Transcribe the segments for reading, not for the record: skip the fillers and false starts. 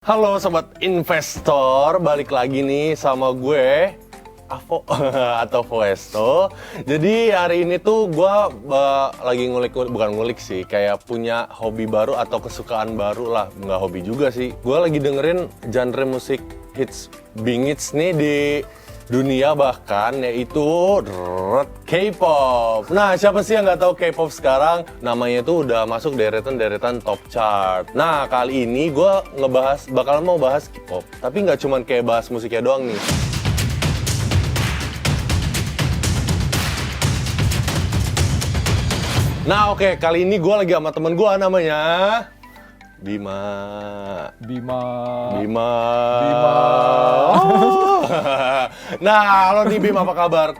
Halo sobat investor, balik lagi nih sama gue Avo atau Voesto. Jadi hari ini tuh gue lagi ngulik, bukan ngulik sih, kayak punya hobi baru atau kesukaan baru lah. Nggak hobi juga sih. Gue lagi dengerin genre musik hits bingits nih di dunia bahkan, yaitu K-pop. Nah, siapa sih yang nggak tahu K-pop sekarang? Namanya itu udah masuk deretan-deretan top chart. Nah, kali ini gue bakalan mau bahas K-pop. Tapi nggak cuman kayak bahas musiknya doang nih. Nah, oke, kali ini gue lagi sama temen gue namanya Bima. Oh. Nah, lo nih Bim, apa kabar?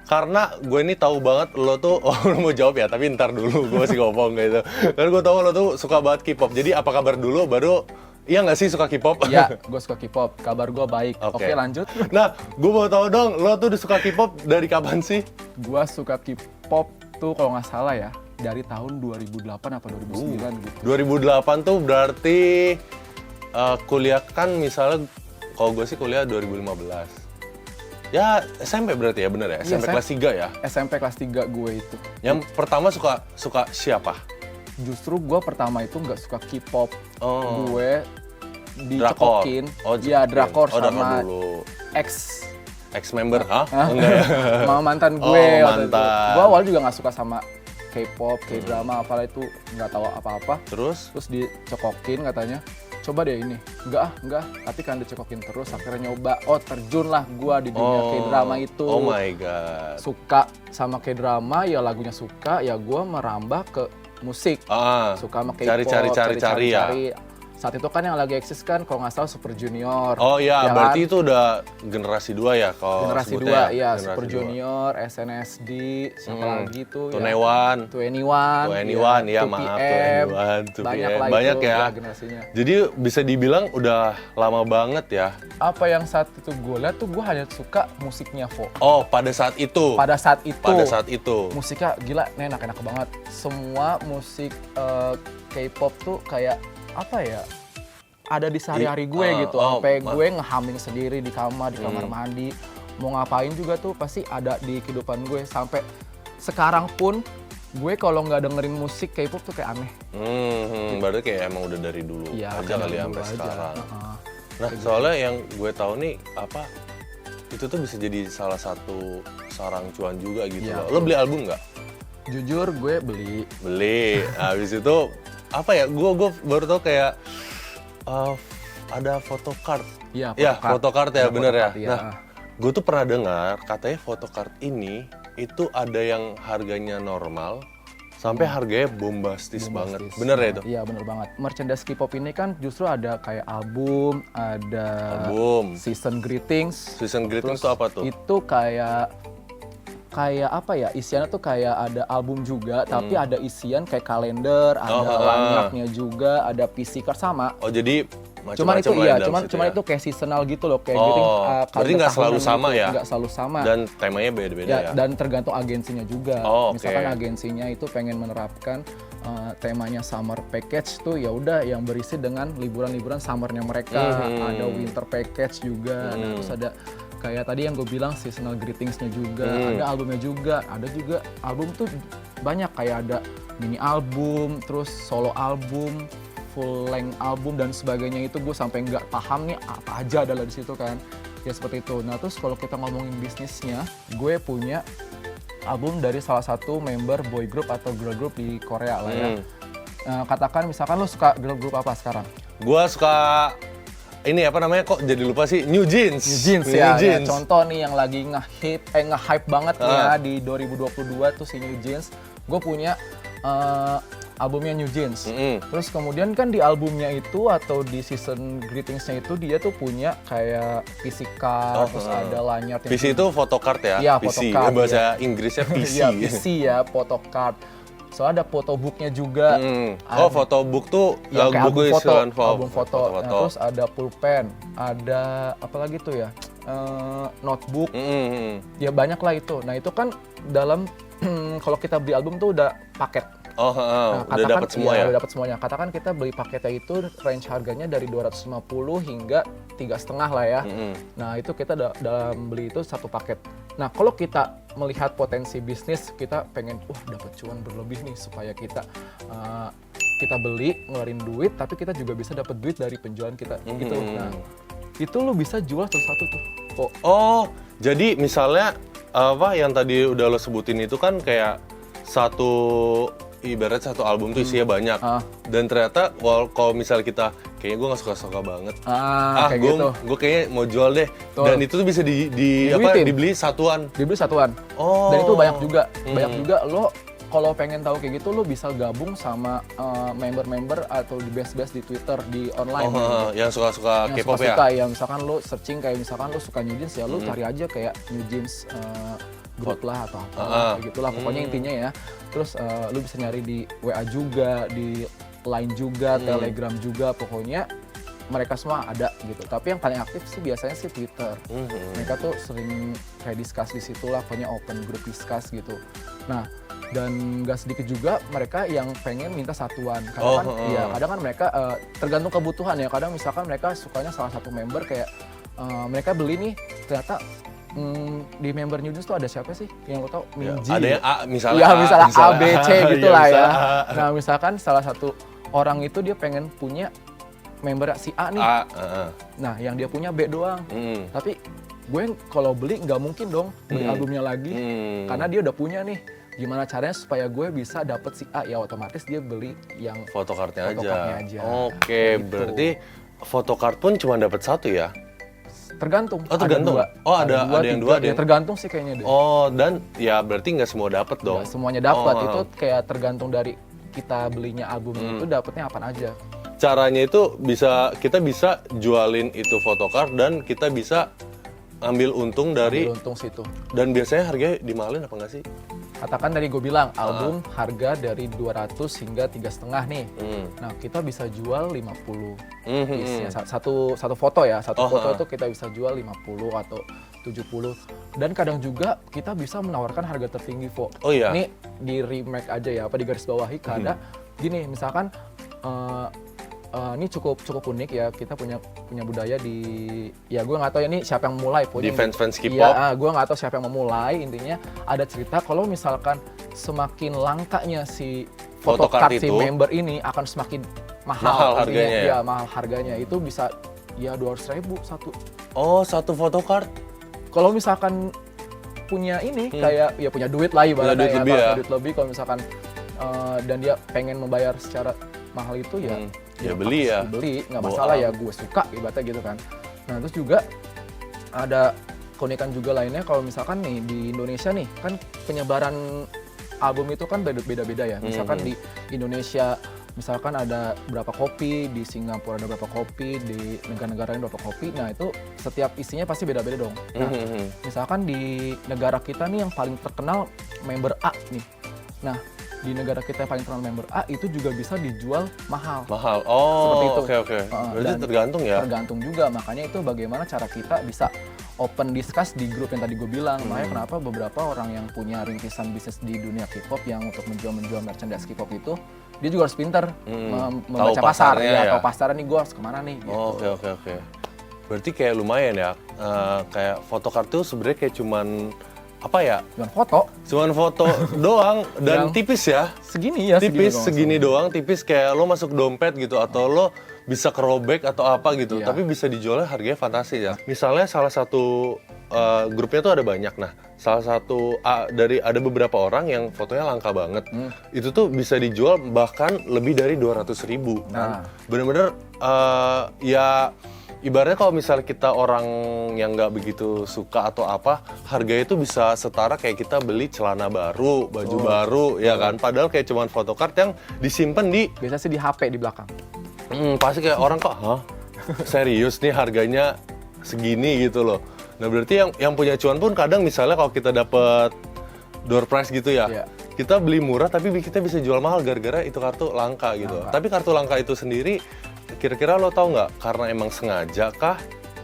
Karena gue ini tahu banget lo tuh, lo mau jawab ya, tapi ntar dulu, gue masih ngomong gitu. Karena gue tahu lo tuh suka banget K-pop, jadi apa kabar dulu, baru iya nggak sih suka K-pop? Iya, gue suka K-pop, kabar gue baik. Oke, lanjut. Nah, gue mau tahu dong, lo tuh udah suka K-pop dari kapan sih? Gue suka K-pop tuh kalau nggak salah ya, dari tahun 2008 apa 2009 gitu. 2008 tuh berarti kuliah kan misalnya, kalau gue sih kuliah 2015. Ya SMP berarti ya, bener ya? SMP kelas 3 ya? SMP kelas 3 gue itu. Yang pertama suka siapa? Justru gue pertama itu nggak suka K-pop. Oh. Gue dicekokin. Ya, drakor sama ex-member. Hah? Enggak ya? sama mantan gue. Oh, mantan. Gue awal juga nggak suka sama K-pop, K-drama, apalah itu nggak tahu apa-apa. Terus dicekokin katanya, coba deh ini. Enggak. Tapi kan dicekokin terus, akhirnya nyoba. Oh, terjun lah gua di dunia K-drama itu. Oh my god. Suka sama K-drama, ya lagunya suka, ya gua merambah ke musik. Suka sama K-pop, cari ya. Saat itu kan yang lagi eksis kan kalau nggak salah Super Junior. Oh iya, ya berarti kan? itu udah generasi 2 ya kalau Generasi 2, sebutnya ya. Generasi Super 2. Junior, SNSD, siapa lagi tuh ya? 21, 2NE1, ya maaf, 2NE1, banyak lah ya. generasinya. Jadi bisa dibilang udah lama banget ya. Apa yang saat itu gue lihat tuh gue hanya suka musiknya Vo. Oh, pada saat itu. Pada saat itu. Musiknya gila, enak banget. Semua musik K-pop tuh kayak apa ya? Ada di sehari-hari gue gitu. Sampai gue ngehumming sendiri di kamar mandi. Mau ngapain juga tuh pasti ada di kehidupan gue. Sampai sekarang pun gue kalau nggak dengerin musik K-pop tuh kayak aneh. Berarti kayak emang udah dari dulu ya, aja kali sampai sekarang. Nah, kayak soalnya yang gue tahu nih apa itu tuh bisa jadi salah satu sarang cuan juga gitu ya, loh. Lo beli album nggak? Jujur gue beli. Habis itu apa ya? Gue baru tahu kayak ada photocard. Iya, photocard ya, bener ya. Ya. Nah, gue tuh pernah dengar katanya photocard ini itu ada yang harganya normal sampai harganya bombastis banget. Bener ya itu? Iya, bener banget. Merchandise K-pop ini kan justru ada kayak album, ada season greetings. Season greetings itu apa tuh? Itu kayak apa ya, isiannya tuh kayak ada album juga, tapi ada isian kayak kalender, ada lanyardnya juga, ada PC card sama. Oh, jadi cuman itu iya, cuman itu kayak seasonal gitu loh, kayak greeting. Berarti nggak selalu sama gitu, ya? Nggak selalu sama. Dan temanya beda-beda ya? Dan tergantung agensinya juga. Misalkan agensinya itu pengen menerapkan temanya summer package tuh, ya udah yang berisi dengan liburan-liburan summernya mereka. Ada winter package juga. Nah, terus ada kayak tadi yang gue bilang seasonal greetingsnya juga, ada albumnya juga, ada juga album tuh banyak, kayak ada mini album, terus solo album, full length album dan sebagainya. Itu gue sampai nggak paham nih apa aja adalah di situ kan, ya seperti itu. Nah, terus kalau kita ngomongin bisnisnya, gue punya album dari salah satu member boy group atau girl group di Korea lah ya. Katakan misalkan lo suka girl group apa sekarang? Gue suka ini apa namanya, kok jadi lupa sih, New Jeans ya. Contoh nih yang lagi nge-hype banget nih ya di 2022 tuh si New Jeans. Gue punya albumnya New Jeans. Terus kemudian kan di albumnya itu atau di season greetingsnya itu dia tuh punya kayak PC card, terus ada lanyard. PC itu photocard ya? Iya, PC. photocard. Bahasa Inggrisnya PC. Iya, PC ya, photocard. So ada photobooknya juga. Photobook tuh ya, kayak buku album foto. Nah, terus ada pulpen, ada apa lagi tuh ya, notebook. Ya banyak lah itu. Nah itu kan dalam kalau kita beli album tuh udah paket. Oh, udah dapat semua ya? Udah dapat semuanya. Katakan kita beli paketnya itu range harganya dari 250 hingga 3,5 lah ya. Nah, itu kita dalam beli itu satu paket. Nah, kalau kita melihat potensi bisnis, kita pengen dapat cuan berlebih nih supaya kita beli, ngeluarin duit, tapi kita juga bisa dapat duit dari penjualan kita gitu. Nah, itu lo bisa jual satu-satu tuh. Oh, jadi misalnya apa yang tadi udah lo sebutin itu kan kayak ibarat satu album tuh isinya banyak. Dan ternyata kalau misalnya kita kayaknya gue nggak suka banget. Kayak gitu. Gue kayaknya mau jual deh. Betul. Dan itu tuh bisa dibeli satuan. Dibeli satuan. Oh. Dan itu banyak juga. Banyak juga lo kalau pengen tahu kayak gitu lo bisa gabung sama member-member atau di base-base di Twitter di online. Yang suka K-pop ya. Ya misalkan lo searching kayak misalkan lo suka New Jeans ya lo cari aja kayak New Jeans group lah atau apa kayak gitulah pokoknya intinya ya. Terus lu bisa nyari di WA juga, di Line juga, Telegram juga, pokoknya mereka semua ada gitu. Tapi yang paling aktif sih biasanya sih Twitter. Mereka tuh sering kayak discuss di situ lah, pokoknya open group discuss gitu. Nah, dan gak sedikit juga mereka yang pengen minta satuan. Kadang kan mereka tergantung kebutuhan ya. Kadang misalkan mereka sukanya salah satu member kayak mereka beli nih ternyata di member New Jeans tuh ada siapa sih yang lo tau? Minji. Ada yang A, misalnya A, B, C gitu lah ya. A. Nah misalkan salah satu orang itu dia pengen punya member si A nih. Nah yang dia punya B doang. Tapi gue kalau beli nggak mungkin dong beli albumnya lagi. Karena dia udah punya nih. Gimana caranya supaya gue bisa dapet si A? Ya otomatis dia beli yang fotokartnya aja. Gitu. Oke, berarti photocard pun cuma dapat satu ya? Tergantung. Tergantung. Ada yang dua. Ya tergantung sih kayaknya deh. Dan ya berarti nggak semua dapat dong. Nggak semuanya dapat. Itu kayak tergantung dari kita belinya album itu dapatnya apa aja. Caranya itu kita bisa jualin itu photocard dan kita bisa ambil untung dari untung situ. Dan biasanya harganya dimahalin apa nggak sih? Katakan dari gue bilang album harga dari 200 hingga 3,5 nih. Nah, kita bisa jual 50 piece-nya. Satu foto ya, foto itu kita bisa jual 50 atau 70. Dan kadang juga kita bisa menawarkan harga tertinggi, Vo. Oh iya. Ini di remake aja ya, di garis bawahi kadang gini, misalkan ini cukup unik ya, kita punya budaya di, ya gue nggak tahu ya ini siapa yang mulai di fans K-pop. Iya, gue nggak tahu siapa yang memulai. Intinya ada cerita kalau misalkan semakin langkanya si photocard si member ini akan semakin mahal harganya. Ya mahal harganya itu bisa ya 200.000 satu. Satu photocard. Kalau misalkan punya ini kayak ya punya duit lah ibaratnya duit lebih kalau misalkan dan dia pengen membayar secara mahal itu ya beli nggak masalah ya, gue suka ibaratnya gitu kan. Nah terus juga ada keunikan juga lainnya kalau misalkan nih di Indonesia nih kan penyebaran album itu kan beda-beda ya. Misalkan di Indonesia misalkan ada berapa kopi, di Singapura ada berapa kopi, di negara-negara lain berapa kopi. Nah itu setiap isinya pasti beda-beda dong. Nah misalkan di negara kita nih yang paling terkenal member A nih. Nah di negara kita yang paling terkenal member A itu juga bisa dijual mahal. Seperti itu. Oke. Berarti tergantung ya? Tergantung juga, makanya itu bagaimana cara kita bisa open discuss di grup yang tadi gue bilang. Makanya kenapa beberapa orang yang punya rintisan bisnis di dunia K-pop yang untuk menjual merchandise K-pop itu, dia juga harus pintar membaca pasar. Tahu pasarnya nih gue harus kemana nih. Gitu. Oke. Berarti kayak lumayan ya, kayak photocard tuh sebenarnya kayak cuman Cuman foto doang dan tipis ya. Segini ya. Segini doang, tipis kayak lo masuk dompet gitu atau lo bisa kerobek atau apa gitu. Tapi bisa dijualnya harganya fantastis ya. Misalnya salah satu grupnya tuh ada banyak. Nah, salah satu ada beberapa orang yang fotonya langka banget. Itu tuh bisa dijual bahkan lebih dari 200.000. Nah, bener-bener ya. Ibaratnya kalau misalnya kita orang yang nggak begitu suka atau apa, harganya itu bisa setara kayak kita beli celana baru, baju baru, ya kan? Padahal kayak cuman photocard yang disimpan di... Biasanya sih di HP di belakang. Pasti kayak orang kok, serius nih harganya segini gitu loh. Nah berarti yang punya cuan pun kadang misalnya kalau kita dapet door prize gitu ya, kita beli murah tapi kita bisa jual mahal gara-gara itu kartu langka gitu. Tapi kartu langka itu sendiri, kira-kira lo tau nggak karena emang sengaja kah?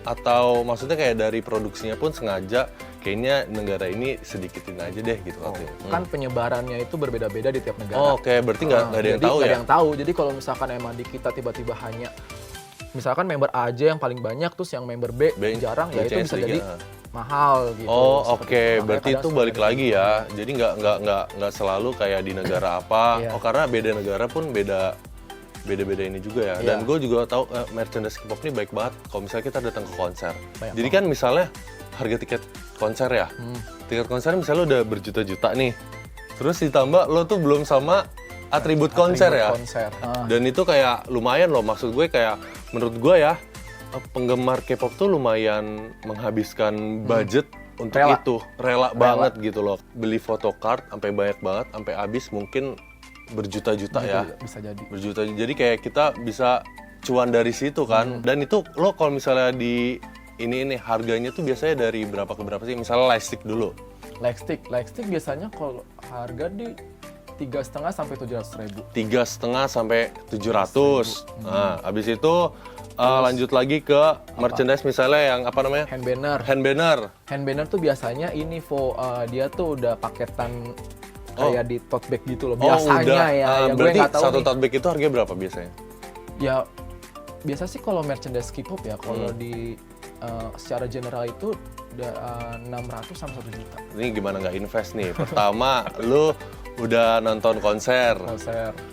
Atau maksudnya kayak dari produksinya pun sengaja kayaknya negara ini sedikitin aja deh gitu katanya. Kan penyebarannya itu berbeda-beda di tiap negara. Oh, oke, berarti nggak ada yang Jadi tahu nggak ya? ada yang tahu. Jadi kalau misalkan emang di kita tiba-tiba hanya misalkan member A aja yang paling banyak, terus yang member B jarang, ya itu bisa jadi mahal gitu. Oh, oke. Makanya Berarti itu kadang balik lagi ya. Jadi nggak selalu kayak di negara apa. Iya. Oh, karena beda negara pun beda ini juga ya. Dan Iya. gue juga tahu merchandise K-pop ini baik banget kalau misalnya kita datang ke konser. Banyak Jadi kan misalnya harga tiket konser ya. Tiket konser misalnya udah berjuta-juta nih. Terus ditambah lo tuh belum sama atribut konser ya. konser. Dan itu kayak lumayan loh. Maksud gue kayak menurut gue ya, penggemar K-pop tuh lumayan menghabiskan budget untuk Rela. itu. Rela banget gitu loh. Beli photocard sampai banyak banget, sampai habis mungkin berjuta-juta ya. Bisa jadi. Berjuta. Jadi kayak kita bisa cuan dari situ kan. Dan itu lo kalau misalnya di ini harganya tuh biasanya dari berapa ke berapa sih? Misalnya lightstick dulu. Lightstick biasanya kalau harga di 3,5 sampai 700.000. 3,5 sampai 700. Nah, habis itu lanjut lagi ke merchandise misalnya yang apa namanya? Hand banner. Hand banner. Tuh biasanya ini dia tuh udah paketan kayak di tote bag gitu loh. Oh, Biasanya udah. ya gue Berarti nggak tahu satu nih. tote bag itu harganya berapa biasanya? Ya biasa sih kalau merchandise K-pop ya kalau di secara general itu udah 600 sampai 1 juta. Ini gimana nggak invest nih? Pertama, lu udah nonton konser.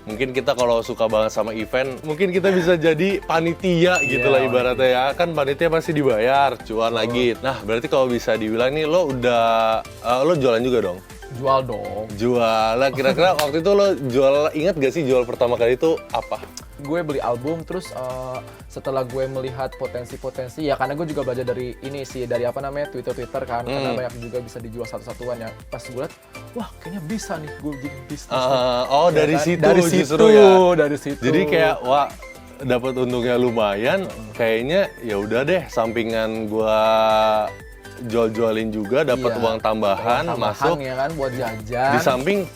Mungkin kita kalau suka banget sama event, mungkin kita bisa jadi panitia gitu lah ibaratnya ya. Kan panitia pasti dibayar, cuan lagi. Nah, berarti kalau bisa dibilang nih lo jualan juga dong? Jual dong. Jual. Nah, kira-kira waktu itu lo ingat gak sih jual pertama kali itu apa? Gue beli album, terus setelah gue melihat potensi-potensi, ya karena gue juga belajar dari ini sih, dari apa namanya, Twitter kan, karena banyak juga bisa dijual satu-satuan ya. Pas gue lihat, wah kayaknya bisa nih gue bikin bisnis. Dari kan? situ Dari justru ya? Dari situ. Jadi kayak, wah dapat untungnya lumayan, kayaknya ya udah deh, sampingan gue jual-jualin juga, dapat uang tambahan, masuk. Ya kan, buat jajan. Di samping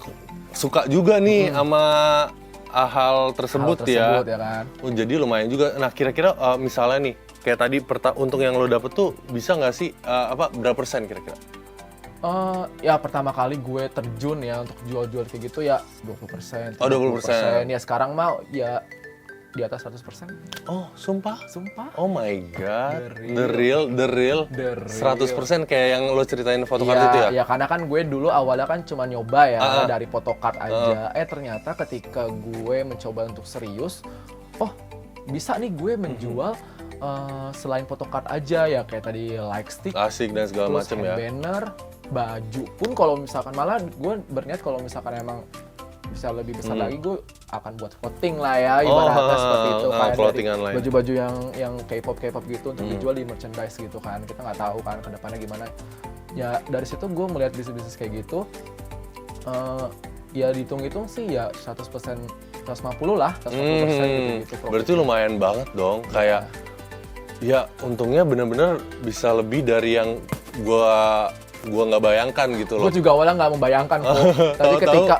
suka juga nih sama hal tersebut ya kan. Oh, jadi lumayan juga. Nah, kira-kira misalnya nih kayak tadi untung yang lo dapet tuh bisa nggak sih berapa persen kira-kira? Ya pertama kali gue terjun ya untuk jual-jual kayak gitu ya 20%. Oh, 20%. Ya sekarang mau ya di atas 100%. Oh, sumpah? Sumpah. Oh my god. The real. 100% kayak yang lo ceritain photocard itu ya? Ya karena kan gue dulu awalnya kan cuma nyoba ya dari photocard aja. Ternyata ketika gue mencoba untuk serius, oh bisa nih gue menjual selain photocard aja ya kayak tadi lightstick, asik dan segala macam ya. Banner, baju pun kalau misalkan malah gue berniat kalau misalkan emang bisa lebih besar lagi, gue akan buat clothing lah ya ibaratnya seperti itu kayak dari baju-baju yang K-pop gitu untuk dijual di merchandise gitu kan. Kita nggak tahu kan kedepannya gimana. Ya dari situ gue melihat bisnis kayak gitu, ya dihitung-hitung sih ya 100%, 150 lah, 150% gitu. Berarti lumayan banget dong, kayak ya untungnya bener-bener bisa lebih dari yang gua nggak bayangkan gitu loh. Gue juga awalnya nggak membayangkan kok. Tapi ketika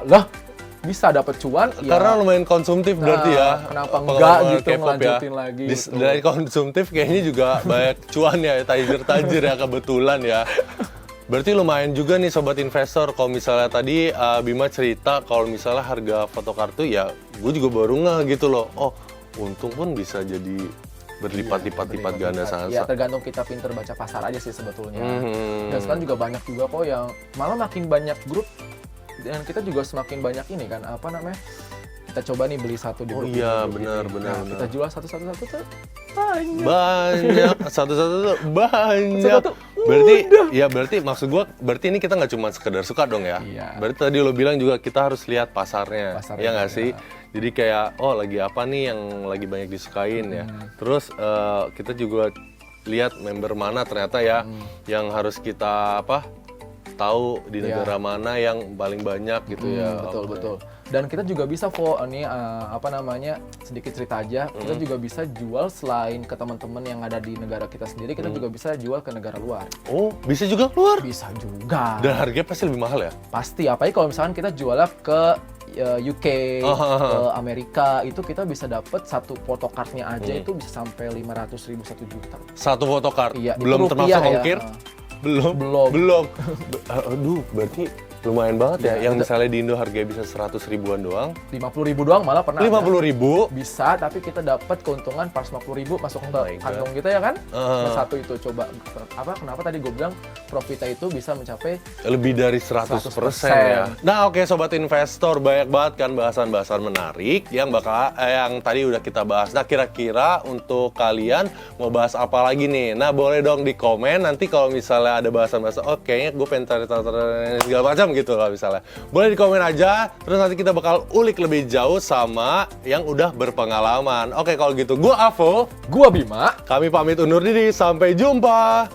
bisa dapat cuan karena ya, lumayan konsumtif berarti ya. Kenapa enggak gitu K-pop ngelanjutin ya. lagi gitu. Dari konsumtif kayaknya juga banyak cuan ya, tajir ya kebetulan ya. Berarti lumayan juga nih sobat investor. Kalau misalnya tadi Bima cerita kalau misalnya harga photocard tuh ya gue juga baru ngeh gitu loh. Oh, untung pun bisa jadi berlipat-lipat ganda sangat. Ya tergantung kita pinter baca pasar aja sih sebetulnya. Dan sekarang juga banyak juga kok yang malah makin banyak grup, dan kita juga semakin banyak ini kan apa namanya, kita coba nih beli satu di grup. Oh iya benar. Kita jual satu tuh banyak satu-satu tuh banyak. Berarti maksud gua berarti ini kita nggak cuma sekedar suka dong ya. Iya. Berarti tadi lo bilang juga kita harus lihat pasarnya ya nggak sih? Jadi kayak lagi apa nih yang lagi banyak disukain ya. Terus kita juga lihat member mana ternyata ya yang harus kita tahu di negara mana yang paling banyak gitu ya. Betul. Dan kita juga bisa sedikit cerita aja, kita juga bisa jual selain ke teman-teman yang ada di negara kita sendiri, kita juga bisa jual ke negara luar. Oh, bisa juga keluar? Bisa juga. Dan harganya pasti lebih mahal ya? Pasti, apalagi kalau misalkan kita jualnya ke UK, ke Amerika, itu kita bisa dapat satu photocardnya aja itu bisa sampai 500.000 1 juta. Satu photocard? Iya, belum termasuk ongkir? Belum. Belum. Aduh, berarti lumayan banget ya. Ya, Yang misalnya di Indo harganya bisa 100 ribuan doang. 50.000 doang malah pernah. 50.000? Bisa, tapi kita dapat keuntungan pas 50.000 masuk Oh ke kantong kita ya kan? Uh. Satu itu coba kenapa tadi gue bilang profitnya itu bisa mencapai Lebih dari 100% ya. Nah, oke sobat investor, banyak banget kan bahasan-bahasan menarik yang yang tadi udah kita bahas. Nah, kira-kira untuk kalian mau bahas apa lagi nih? Nah, boleh dong di komen nanti kalau misalnya ada bahasan-bahasan, oh kayaknya gue pengen cari segala macam gitu lah misalnya. Boleh di komen aja, terus nanti kita bakal ulik lebih jauh sama yang udah berpengalaman. Oke, kalau gitu gue Avo, Gua Bima. kami pamit undur diri, sampai jumpa.